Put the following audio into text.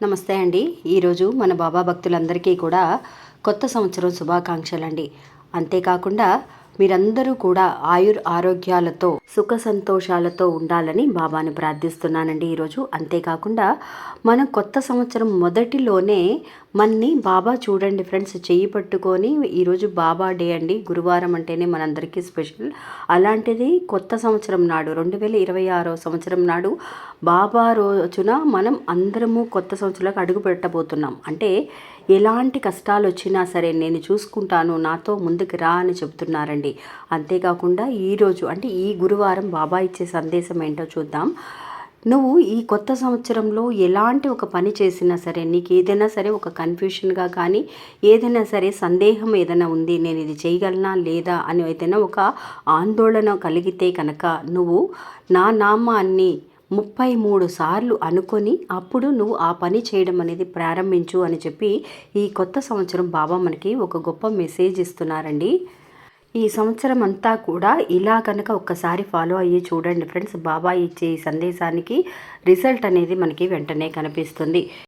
నమస్తే అండి. ఈరోజు మన బాబా భక్తులందరికీ కూడా కొత్త సంవత్సరం శుభాకాంక్షలండి. అంతేకాకుండా మీరందరూ కూడా ఆరోగ్యాలతో సుఖ సంతోషాలతో ఉండాలని బాబాని ప్రార్థిస్తున్నానండి ఈరోజు. అంతేకాకుండా మనం కొత్త సంవత్సరం మొదటిలోనే మన్ని బాబా చూడండి ఫ్రెండ్స్, చెయ్యి పట్టుకొని ఈరోజు బాబా డే అండి. గురువారం అంటేనే మనందరికీ స్పెషల్. అలాంటిది కొత్త సంవత్సరం నాడు 2026 సంవత్సరం నాడు బాబా రోజున మనం అందరము కొత్త సంవత్సరంలోకి అడుగు పెట్టబోతున్నాం. అంటే ఎలాంటి కష్టాలు వచ్చినా సరే నేను చూసుకుంటాను, నాతో ముందుకు రా అని చెబుతున్నారండి. అంతేకాకుండా ఈరోజు అంటే ఈ గురువారం బాబా ఇచ్చే సందేశం ఏంటో చూద్దాం. నువ్వు ఈ కొత్త సంవత్సరంలో ఎలాంటి ఒక పని చేసినా సరే, నీకు ఏదైనా సరే ఒక కన్ఫ్యూషన్గా కానీ ఏదైనా సరే సందేహం ఏదైనా ఉంది, నేను ఇది చేయగలనా లేదా అని ఏదైనా ఒక ఆందోళన కలిగితే కనుక నువ్వు నా నామాన్ని 33 సార్లు అనుకొని అప్పుడు నువ్వు ఆ పని చేయడం అనేది ప్రారంభించు అని చెప్పి ఈ కొత్త సంవత్సరం బాబా మనకి ఒక గొప్ప మెసేజ్ ఇస్తున్నారండి. ఈ సంవత్సరం అంతా కూడా ఇలా కనుక ఒక్కసారి ఫాలో అయ్యి చూడండి ఫ్రెండ్స్, బాబా ఇచ్చే ఈ సందేశానికి రిజల్ట్ అనేది మనకి వెంటనే కనిపిస్తుంది.